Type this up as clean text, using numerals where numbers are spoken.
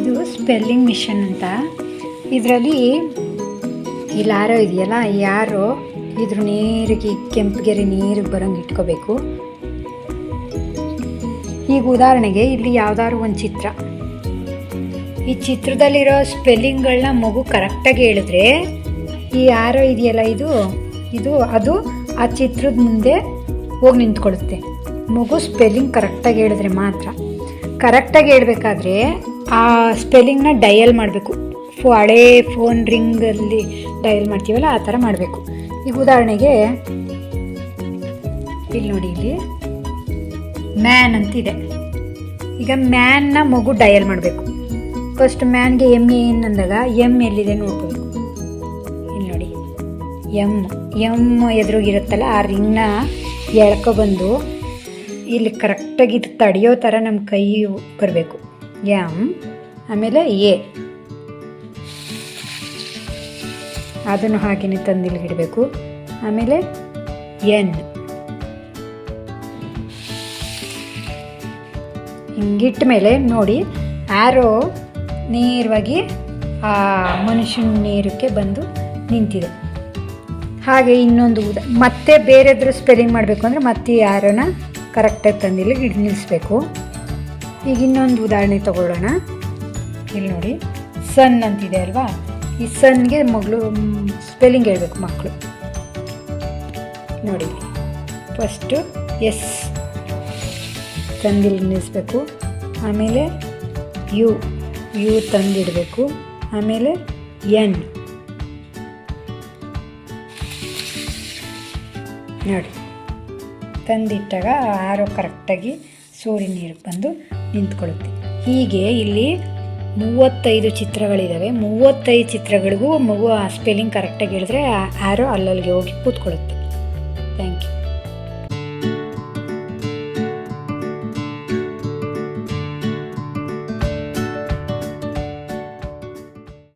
ಇದು spelling mission ಅಂತ. ಇದರಲ್ಲಿ ಇಲ್ಲಿ ಆರೋ ಇದೆಯಲ್ಲ, ಯಾರೋ ಇದ್ರ ನೀರಿಗೆ ಕೆಂಪುಗೆರೆ ನೀರಿಗೆ ಬರೋಂಗೆ ಇಟ್ಕೋಬೇಕು. ಈಗ ಉದಾಹರಣೆಗೆ ಇಲ್ಲಿ ಯಾವ್ದಾದ್ರು ಒಂದು ಚಿತ್ರ, ಈ ಚಿತ್ರದಲ್ಲಿರೋ ಸ್ಪೆಲ್ಲಿಂಗ್ಗಳನ್ನ ಮಗು ಕರೆಕ್ಟಾಗಿ ಹೇಳಿದ್ರೆ ಈ ಆರೋ ಇದೆಯಲ್ಲ ಅದು ಆ ಚಿತ್ರದ ಮುಂದೆ ಹೋಗಿ ನಿಂತ್ಕೊಳ್ಳುತ್ತೆ. ಮಗು ಸ್ಪೆಲ್ಲಿಂಗ್ ಕರೆಕ್ಟಾಗಿ ಹೇಳಿದ್ರೆ ಮಾತ್ರ. ಕರೆಕ್ಟಾಗಿ ಹೇಳ್ಬೇಕಾದ್ರೆ ಆ ಸ್ಪೆಲ್ಲಿಂಗ್ನ ಡಯಲ್ ಮಾಡಬೇಕು. ಹಳೇ ಫೋನ್ ರಿಂಗಲ್ಲಿ ಡಯಲ್ ಮಾಡ್ತೀವಲ್ಲ ಆ ಥರ ಮಾಡಬೇಕು. ಈಗ ಉದಾಹರಣೆಗೆ ಇಲ್ಲಿ ನೋಡಿ, ಇಲ್ಲಿ ಮ್ಯಾನ್ ಅಂತಿದೆ. ಈಗ ಮ್ಯಾನ್ನ ಮಗು ಡಯಲ್ ಮಾಡಬೇಕು. ಫಸ್ಟ್ ಮ್ಯಾನ್ಗೆ ಎನ್ ಅಂದಾಗ ಎಮ್ ಎಲ್ಲಿದೆ ನೋಡ್ಕೋಬೇಕು. ಇಲ್ಲಿ ನೋಡಿ, ಎಮ್ ಎದುರುಗಿರುತ್ತಲ್ಲ ಆ ರಿಂಗ್ನ ಎಳ್ಕೊಬಂದು ಇಲ್ಲಿ ಕರೆಕ್ಟಾಗಿ ಇದು ತಡೆಯೋ ಥರ ನಮ್ಮ ಕೈ ಬರಬೇಕು. ಎಮ್, ಆಮೇಲೆ ಎ, ಅದನ್ನು ಹಾಗೆಯೇ ತಂದಿಲ್ಗಿಡಬೇಕು. ಆಮೇಲೆ ಎನ್, ಹಿಂಗಿಟ್ಟ ಮೇಲೆ ನೋಡಿ ಆರೋ ನೇರವಾಗಿ ಆ ಮನುಷ್ಯನ ನೇರಕ್ಕೆ ಬಂದು ನಿಂತಿದೆ. ಹಾಗೆ ಇನ್ನೊಂದು ಮತ್ತೆ ಬೇರೆದ್ರ ಸ್ಪೆಲ್ಲಿಂಗ್ ಮಾಡಬೇಕು ಅಂದರೆ ಮತ್ತೆ ಆರೋನ ಕರೆಕ್ಟಾಗಿ ತಂದಿಲ್ಲಿ ನಿಲ್ಲಿಸ್ಬೇಕು. ಈಗ ಇನ್ನೊಂದು ಉದಾಹರಣೆ ತಗೊಳ್ಳೋಣ. ಇಲ್ಲಿ ನೋಡಿ, ಸನ್ ಅಂತಿದೆ ಅಲ್ವಾ, ಈ ಸನ್ಗೆ ಮಗಳು ಸ್ಪೆಲ್ಲಿಂಗ್ ಹೇಳಬೇಕು ಮಕ್ಕಳು. ನೋಡಿ, ಫಸ್ಟು ಎಸ್ ತಂದಿಲ್ಲಿ ನಿಲ್ಲಿಸ್ಬೇಕು. ಆಮೇಲೆ ಯು ತಂದಿಡಬೇಕು. ಆಮೇಲೆ ಎನ್ ನೋಡಿ ತಂದಿಟ್ಟಾಗ ಆರೋ ಕರೆಕ್ಟಾಗಿ ಸೂರ್ಯ ನೀರಿಗೆ ಬಂದು ನಿಂತ್ಕೊಳ್ಳುತ್ತೆ. ಹೀಗೆ ಇಲ್ಲಿ 35 ಚಿತ್ರಗಳಿದ್ದಾವೆ. 35 ಚಿತ್ರಗಳಿಗೂ ಮಗು ಆ ಸ್ಪೆಲ್ಲಿಂಗ್ ಕರೆಕ್ಟಾಗಿ ಹೇಳಿದ್ರೆ ಆರೋ ಅಲ್ಲಲ್ಲಿಗೆ ಹೋಗಿ ಕೂತ್ಕೊಳ್ಳುತ್ತೆ. Thank you.